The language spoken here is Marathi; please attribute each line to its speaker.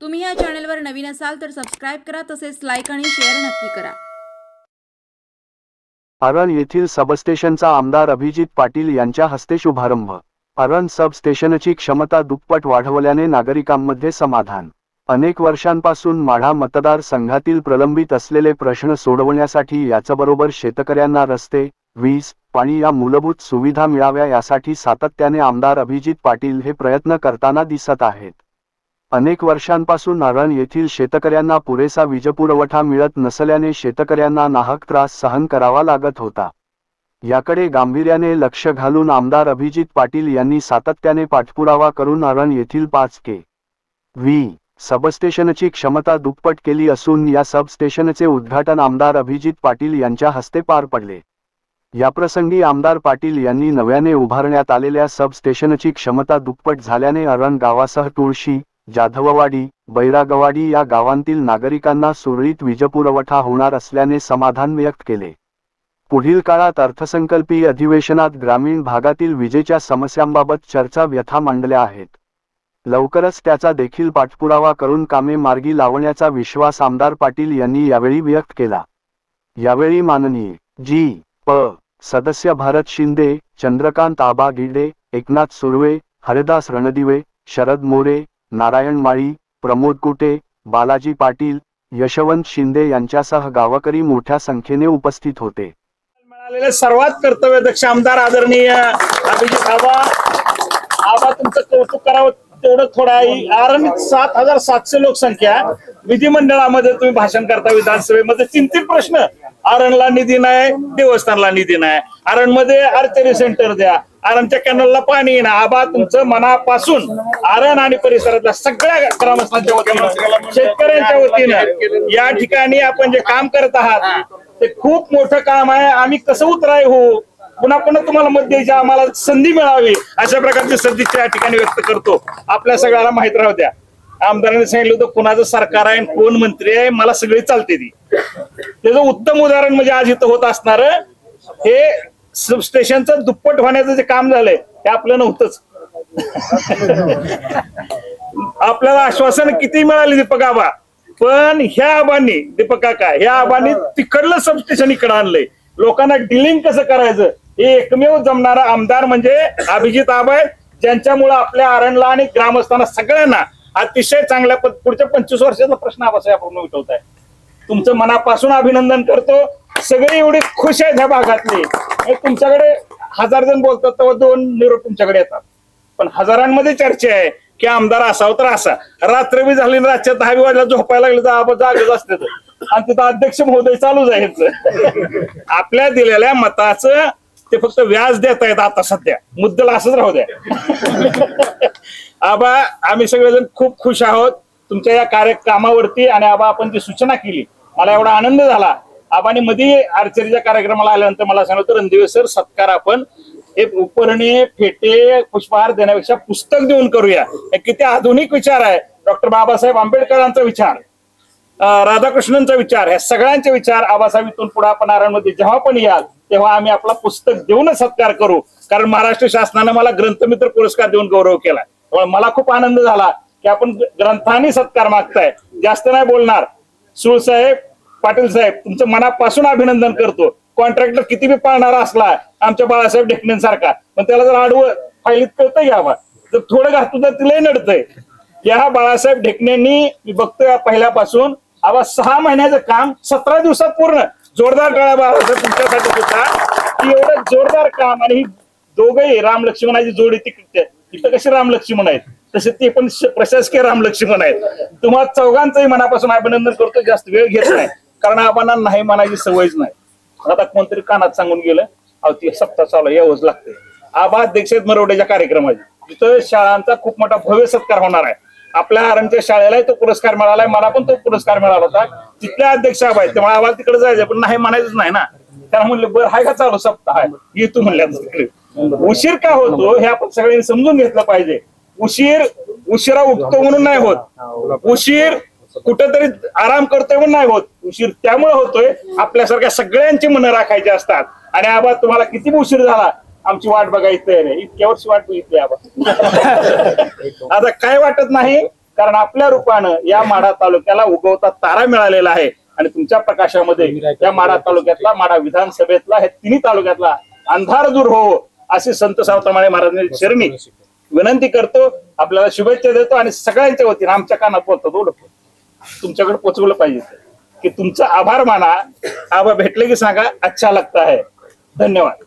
Speaker 1: तुम्ही या चॅनलवर नवीन असाल तर सबस्क्राइब करा, तसेच लाईक आणि शेअर नक्की करा।
Speaker 2: अरण येथील सबस्टेशनचा आमदार अभिजित पाटील यांच्या हस्ते शुभारंभ। अरण सबस्टेशनची क्षमता दुप्पट वाढवल्याने नागरिकांमध्ये समाधान। अनेक वर्षांपासून माढा मतदारसंघातील प्रलंबित असलेले प्रश्न सोडवण्यासाठी याचबरोबर शेतकऱ्यांना रस्ते, वीज, पाणी या मूलभूत सुविधा मिळाव्या यासाठी सातत्याने आमदार अभिजित पाटील हे प्रयत्न करताना दिसत आहेत। अनेक वर्षांपासून अरण येथील शेतकऱ्यांना पुरेसा वीजपुरवठा मिळत नसल्याने शेतकऱ्यांना नाहक त्रास सहन करावा लागत होता। याकडे गांभीर्याने लक्ष घालून आमदार अभिजित पाटील यांनी सातत्याने पाठपुरावा करून अरण येथील 5 के.व्ही. सबस्टेशनची क्षमता दुप्पट केली असून या सबस्टेशनचे उद्घाटन आमदार अभिजित पाटील यांच्या हस्ते पार पडले। याप्रसंगी आमदार पाटील यांनी नव्याने उभारण्यात आलेल्या सबस्टेशनची क्षमता दुप्पट झाल्याने अरण गावासह तुळशी, जाधववाडी, बैरागवाडी या गावांतील नागरिकांना सुरळीत वीजपुरवठा होणार असल्याने समाधान व्यक्त केले। पुढील काळात अर्थसंकल्पीय अधिवेशनात ग्रामीण भागातील विजेच्या समस्यांबाबत चर्चा व्यथा मांडल्या आहेत। लवकरच त्याचा देखील पाठपुरावा करून कामे मार्गी लावण्याचा विश्वास आमदार पाटील यांनी यावेळी व्यक्त केला। यावेळी माननीय जी.प. सदस्य भारत शिंदे, चंद्रकांत आबा गिडे, एकनाथ सुर्वे, हरिदास रणदिवे, शरद मोरे, नारायण माळी, प्रमोद कुटे, बालाजी पाटील, यशवंत शिंदे यांच्यासह गावकरी मोठ्या संख्येने उपस्थित होते।
Speaker 3: मिळालेले सर्वात कर्तव्यदक्ष आमदार आदरणीय अभिजित आबा तुमचं कौतुक करावं तेवढं थोडं आहे। अरण 7,700 लोकसंख्या, विधिमंडळामध्ये तुम्ही भाषण करता, विधानसभेमध्ये 3 प्रश्न। अरणला निधी नाही, देवस्थानला निधी नाही, अरण मध्ये आर्चरी सेंटर द्या, अरणच्या कॅनलला पाणी ना। आबा तुमचं मनापासून अरण आणि परिसरातल्या सगळ्या ग्रामस्थांच्या वतीनं, शेतकऱ्यांच्या वतीनं या ठिकाणी आपण जे काम करत आहात ते खूप मोठं काम आहे। आम्ही कसं उतराय हो, पुन्हा पुन्हा तुम्हाला मत द्यायची आम्हाला संधी मिळावी अशा प्रकारची सदिच्छा या ठिकाणी व्यक्त करतो। आपल्या सगळ्याला माहित राहू द्या, आमदारांनी सांगितलं होतं कोणाचं सरकार आहे, कोण मंत्री आहे, मला सगळी चालते ती। त्याचं उत्तम उदाहरण म्हणजे आज इथं होत असणार हे सबस्टेशनचं दुप्पट होण्याचं जे काम झालंय हे आपलं नव्हतंच। आपल्याला आश्वासन किती मिळाली दीपक आबा, पण ह्या आबांनी, दीपक काका ह्या आबांनी तिकडलं सबस्टेशन इकडं आणलंय। लोकांना डिलिंग कसं करायचं हे एकमेव जमणारा आमदार म्हणजे अभिजित आबा आहे, ज्यांच्यामुळे आपल्या अरणला आणि ग्रामस्थांना सगळ्यांना अतिशय चांगल्या पुढच्या 25 वर्षाचा प्रश्न आबासाहेब आपण उठवताय। तुमचं मनापासून अभिनंदन करतो। सगळे एवढे खुश आहेत ह्या भागातले। तुमच्याकडे 1000 जण बोलतात तेव्हा 2 निरोप तुमच्याकडे येतात, पण हजारांमध्ये चर्चा आहे की आमदार असावं तर असा। रात्र बी झाली, रातच्या 10 वाजता झोपायला लागले तर आबा जागच असते आणि तिथं अध्यक्ष महोदय चालू जायचं। आपल्या दिलेल्या मताचं ते फक्त व्याज देता येत आता सध्या, मुद्दल असंच राहू द्या। आबा आम्ही सगळेजण खूप खुश आहोत तुमच्या या कार्यक्रमावरती, आणि आबा आपण जी सूचना केली मला एवढा आनंद झाला। आबाने मध्ये आर्चरीच्या कार्यक्रमाला आल्यानंतर मला सांगितलं रणदिवे सर सत्कार आपण हे उपरणे, फेटे, पुष्पहार देण्यापेक्षा पुस्तक देऊन करूया। किती आधुनिक विचार आहे, डॉक्टर बाबासाहेब आंबेडकरांचा विचार, राधाकृष्णनचा विचार, ह्या सगळ्यांचे विचार आबासाहेब इथून पुढे आपण अरणमध्ये जेव्हा पण याल तेव्हा आम्ही आपला पुस्तक देऊनच सत्कार करू, कारण महाराष्ट्र शासनाने मला ग्रंथमित्र पुरस्कार देऊन गौरव केलाय। मला खूप आनंद झाला की आपण ग्रंथाने सत्कार मागताय। जास्त नाही बोलणार, सुळ साहेब, पाटील साहेब तुमचं मनापासून अभिनंदन करतो। कॉन्ट्रॅक्टर किती बी पाळणारा असला आमच्या बाळासाहेब ढेकणेंसारखा, पण त्याला जर आडवं फायलीत कळतंय यावं, जर थोडं घातलं तर तिलाही नडतंय। या बाळासाहेब ढेकणेंनी मी बघतोय पहिल्यापासून आबा 6 महिन्याचं काम 17 दिवसात पूर्ण। जोरदार टाळ्या बाळासाहेब तुमच्यासाठी होता की एवढं जोरदार काम। आणि ही दोघंही राम लक्ष्मणाची जोडी इथं कशी राम लक्ष्मण आहेत तसे ते पण प्रशासकीय राम लक्ष्मण आहेत। तुम्हा चौघांचंही मनापासून अभिनंदन करतो। जास्त वेळ घेत नाही कारण आबांना नाही म्हणायची सवयच नाही। आता कोणतरी कानात सांगून गेलं अहो ती सप्ताह चालू यावंच लागते। आबा अध्यक्ष आहेत मरवड्याच्या कार्यक्रमात, तिथं शाळांचा खूप मोठा भव्य सत्कार होणार आहे। आपल्या अरणच्या शाळेलाही तो पुरस्कार मिळालाय, मला पण तो पुरस्कार मिळाला होता। तिथल्या अध्यक्ष आबा आहेत, त्यामुळे आम्हाला तिकडे जायचं, पण नाही म्हणायचंच नाही ना। त्याला म्हणलं बरं हाय का चालू सप्ताह आहे, येतो म्हणल्या। उशीर का होतो हे आपण सगळ्यांनी समजून घेतलं पाहिजे। उशिरा उठतो म्हणून नाही होत, उशीर कुठेतरी आराम करतोय म्हणून नाही होत, उशीर त्यामुळे होतोय आपल्यासारख्या सगळ्यांची मनं राखायची असतात। आणि आबा तुम्हाला किती उशीर झाला आमची वाट बघायची तयार आहे, इतक्या वर्षी वाट बघितली आबा। आता काय वाटत नाही, कारण आपल्या रूपानं या माढा तालुक्याला उगवता तारा मिळालेला आहे आणि तुमच्या प्रकाशामध्ये या माढा तालुक्यातला, माढा विधानसभेतला, हे तिन्ही तालुक्यातला अंधार दूर हो अशी संत सावतामाळे महाराजांनी चरणी विनंती करतो. आपल्याला शुभेच्छा देतो आणि सगळ्यांच्या वतीने आमच्या कानात बोलतो तुमच्याकडे पोहोचवलं पाहिजे की तुमचा आभार माना. आबा भेटले की सांगा अच्छा लगता है. धन्यवाद.